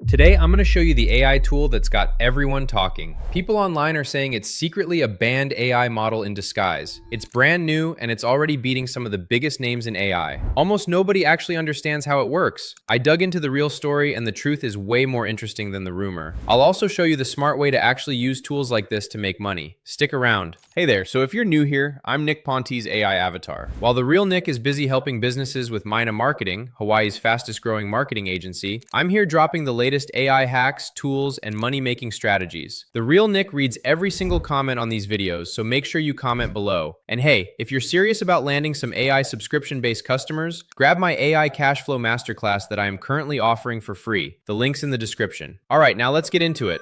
Today, I'm going to show you the AI tool that's got everyone talking. People online are saying it's secretly a banned AI model in disguise. It's brand new and it's already beating some of the biggest names in AI. Almost nobody actually understands how it works. I dug into the real story and the truth is way more interesting than the rumor. I'll also show you the smart way to actually use tools like this to make money. Stick around. Hey there, so if you're new here, I'm Nick Ponte's AI avatar. While the real Nick is busy helping businesses with Mina Marketing, Hawaii's fastest growing marketing agency, I'm here dropping the latest AI hacks, tools, and money-making strategies. The real Nick reads every single comment on these videos, so make sure you comment below. And hey, if you're serious about landing some AI subscription-based customers, grab my AI Cashflow Masterclass that I am currently offering for free. The link's in the description. All right, now let's get into it.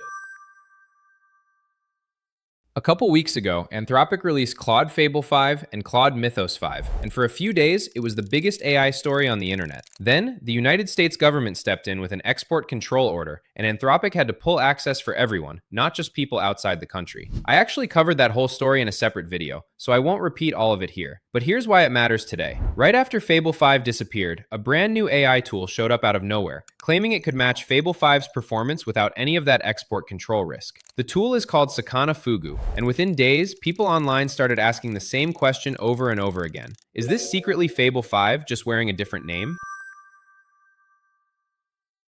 A couple weeks ago, Anthropic released Claude Fable 5 and Claude Mythos 5, and for a few days, it was the biggest AI story on the internet. Then, the United States government stepped in with an export control order, and Anthropic had to pull access for everyone, not just people outside the country. I actually covered that whole story in a separate video, so I won't repeat all of it here. But here's why it matters today. Right after Fable 5 disappeared, a brand new AI tool showed up out of nowhere, claiming it could match Fable 5's performance without any of that export control risk. The tool is called Sakana Fugu, and within days, people online started asking the same question over and over again. Is this secretly Fable 5 just wearing a different name?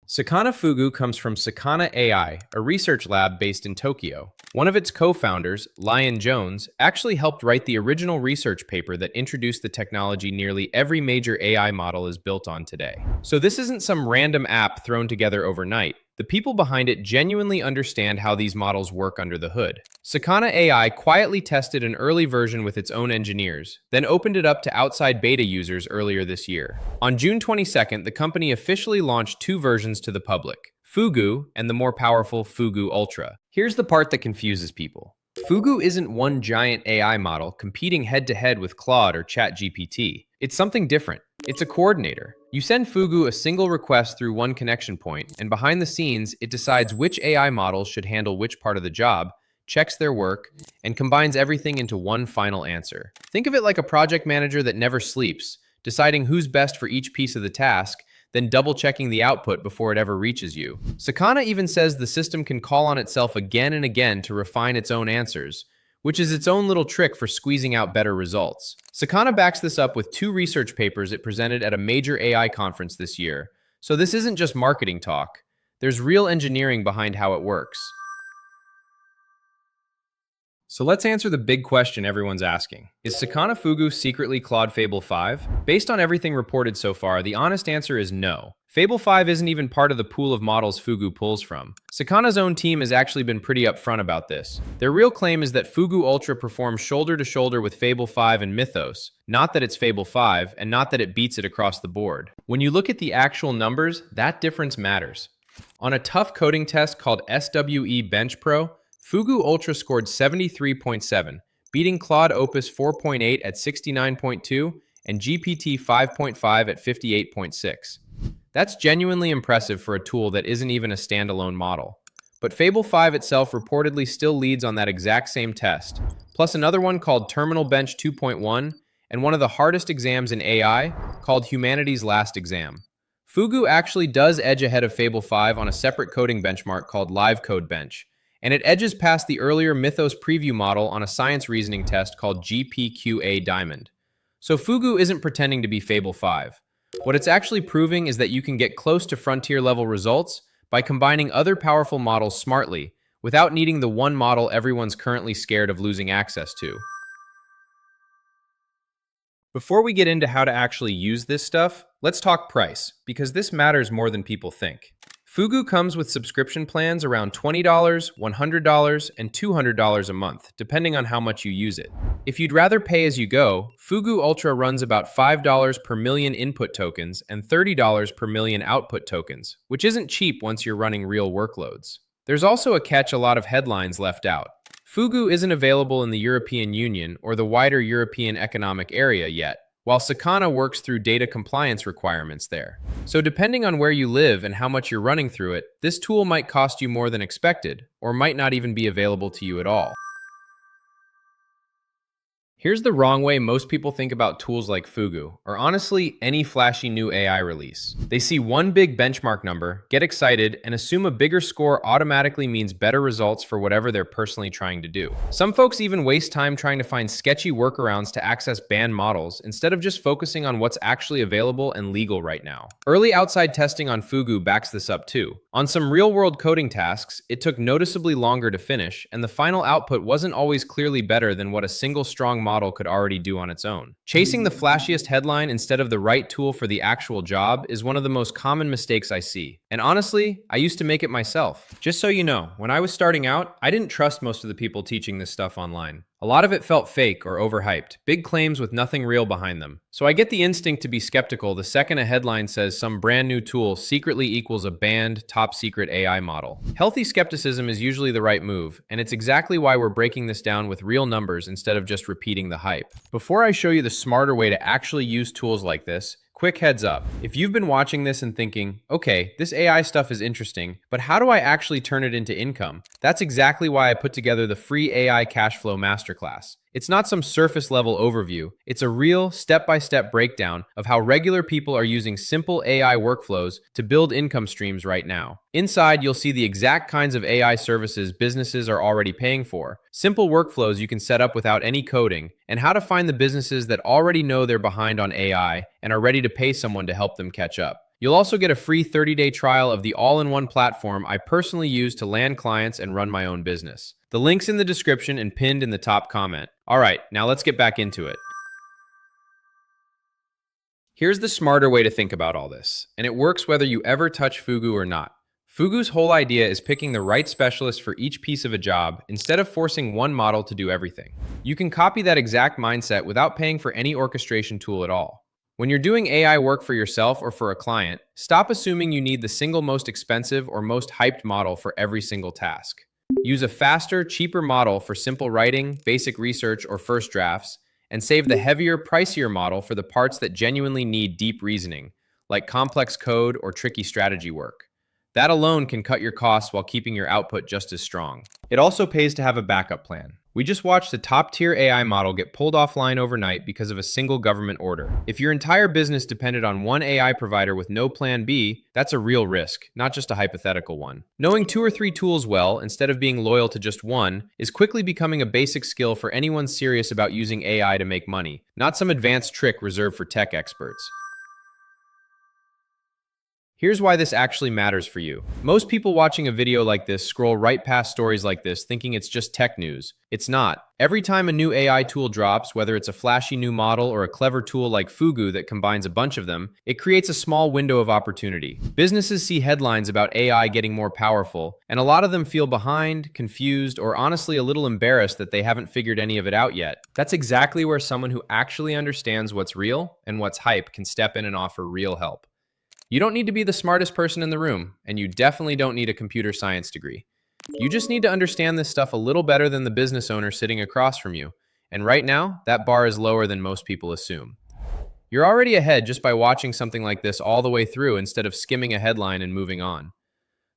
Sakana Fugu comes from Sakana AI, a research lab based in Tokyo. One of its co-founders, Lion Jones, actually helped write the original research paper that introduced the technology nearly every major AI model is built on today. So this isn't some random app thrown together overnight. The people behind it genuinely understand how these models work under the hood. Sakana AI quietly tested an early version with its own engineers, then opened it up to outside beta users earlier this year. On June 22nd, the company officially launched two versions to the public, Fugu and the more powerful Fugu Ultra. Here's the part that confuses people. Fugu isn't one giant AI model competing head-to-head with Claude or ChatGPT. It's something different. It's a coordinator. You send Fugu a single request through one connection point, and behind the scenes, it decides which AI models should handle which part of the job, checks their work, and combines everything into one final answer. Think of it like a project manager that never sleeps, deciding who's best for each piece of the task, then double-checking the output before it ever reaches you. Sakana even says the system can call on itself again and again to refine its own answers, which is its own little trick for squeezing out better results. Sakana backs this up with two research papers it presented at a major AI conference this year. So this isn't just marketing talk. There's real engineering behind how it works. So let's answer the big question everyone's asking. Is Sakana Fugu secretly Claude Fable 5? Based on everything reported so far, the honest answer is no. Fable 5 isn't even part of the pool of models Fugu pulls from. Sakana's own team has actually been pretty upfront about this. Their real claim is that Fugu Ultra performs shoulder to shoulder with Fable 5 and Mythos, not that it's Fable 5, and not that it beats it across the board. When you look at the actual numbers, that difference matters. On a tough coding test called SWE Bench Pro, Fugu Ultra scored 73.7, beating Claude Opus 4.8 at 69.2 and GPT 5.5 at 58.6. That's genuinely impressive for a tool that isn't even a standalone model. But Fable 5 itself reportedly still leads on that exact same test, plus another one called Terminal Bench 2.1 and one of the hardest exams in AI called Humanity's Last Exam. Fugu actually does edge ahead of Fable 5 on a separate coding benchmark called Live Code Bench, and it edges past the earlier Mythos preview model on a science reasoning test called GPQA Diamond. So Fugu isn't pretending to be Fable 5. What it's actually proving is that you can get close to frontier-level results by combining other powerful models smartly, without needing the one model everyone's currently scared of losing access to. Before we get into how to actually use this stuff, let's talk price, because this matters more than people think. Fugu comes with subscription plans around $20, $100, and $200 a month, depending on how much you use it. If you'd rather pay as you go, Fugu Ultra runs about $5 per million input tokens and $30 per million output tokens, which isn't cheap once you're running real workloads. There's also a catch a lot of headlines left out. Fugu isn't available in the European Union or the wider European Economic Area yet, while Sakana works through data compliance requirements there. So depending on where you live and how much you're running through it, this tool might cost you more than expected, or might not even be available to you at all. Here's the wrong way most people think about tools like Fugu, or honestly, any flashy new AI release. They see one big benchmark number, get excited, and assume a bigger score automatically means better results for whatever they're personally trying to do. Some folks even waste time trying to find sketchy workarounds to access banned models instead of just focusing on what's actually available and legal right now. Early outside testing on Fugu backs this up too. On some real-world coding tasks, it took noticeably longer to finish, and the final output wasn't always clearly better than what a single strong model could already do on its own. Chasing the flashiest headline instead of the right tool for the actual job is one of the most common mistakes I see. And honestly, I used to make it myself. Just so you know, when I was starting out, I didn't trust most of the people teaching this stuff online. A lot of it felt fake or overhyped, big claims with nothing real behind them. So I get the instinct to be skeptical the second a headline says some brand new tool secretly equals a banned, top secret AI model. Healthy skepticism is usually the right move, and it's exactly why we're breaking this down with real numbers instead of just repeating the hype. Before I show you the smarter way to actually use tools like this, quick heads up. If you've been watching this and thinking, okay, this AI stuff is interesting, but how do I actually turn it into income? That's exactly why I put together the free AI cash flow masterclass. It's not some surface level overview. It's a real step-by-step breakdown of how regular people are using simple AI workflows to build income streams right now. Inside, you'll see the exact kinds of AI services businesses are already paying for, simple workflows you can set up without any coding, and how to find the businesses that already know they're behind on AI and are ready to pay someone to help them catch up. You'll also get a free 30-day trial of the all-in-one platform I personally use to land clients and run my own business. The link's in the description and pinned in the top comment. All right, now let's get back into it. Here's the smarter way to think about all this, and it works whether you ever touch Fugu or not. Fugu's whole idea is picking the right specialist for each piece of a job instead of forcing one model to do everything. You can copy that exact mindset without paying for any orchestration tool at all. When you're doing AI work for yourself or for a client, stop assuming you need the single most expensive or most hyped model for every single task. Use a faster, cheaper model for simple writing, basic research, or first drafts, and save the heavier, pricier model for the parts that genuinely need deep reasoning, like complex code or tricky strategy work. That alone can cut your costs while keeping your output just as strong. It also pays to have a backup plan. We just watched a top-tier AI model get pulled offline overnight because of a single government order. If your entire business depended on one AI provider with no plan B, that's a real risk, not just a hypothetical one. Knowing 2 or 3 tools well, instead of being loyal to just one, is quickly becoming a basic skill for anyone serious about using AI to make money, not some advanced trick reserved for tech experts. Here's why this actually matters for you. Most people watching a video like this scroll right past stories like this thinking it's just tech news. It's not. Every time a new AI tool drops, whether it's a flashy new model or a clever tool like Fugu that combines a bunch of them, it creates a small window of opportunity. Businesses see headlines about AI getting more powerful, and a lot of them feel behind, confused, or honestly a little embarrassed that they haven't figured any of it out yet. That's exactly where someone who actually understands what's real and what's hype can step in and offer real help. You don't need to be the smartest person in the room, and you definitely don't need a computer science degree. You just need to understand this stuff a little better than the business owner sitting across from you. And right now, that bar is lower than most people assume. You're already ahead just by watching something like this all the way through instead of skimming a headline and moving on.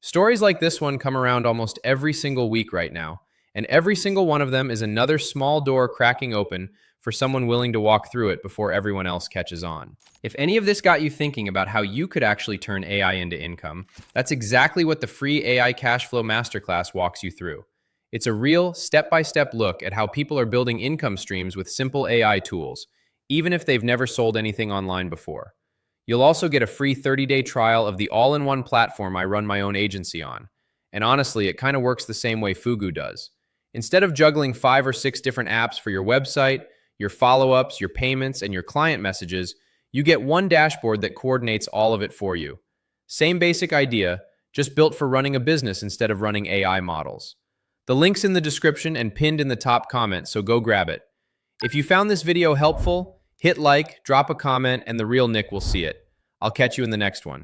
Stories like this one come around almost every single week right now, and every single one of them is another small door cracking open for someone willing to walk through it before everyone else catches on. If any of this got you thinking about how you could actually turn AI into income, that's exactly what the free AI Cash Flow Masterclass walks you through. It's a real step-by-step look at how people are building income streams with simple AI tools, even if they've never sold anything online before. You'll also get a free 30-day trial of the all-in-one platform I run my own agency on. And honestly, it kind of works the same way Fugu does. Instead of juggling 5 or 6 different apps for your website, your follow-ups, your payments, and your client messages, you get one dashboard that coordinates all of it for you. Same basic idea, just built for running a business instead of running AI models. The link's in the description and pinned in the top comment, so go grab it. If you found this video helpful, hit like, drop a comment, and the real Nick will see it. I'll catch you in the next one.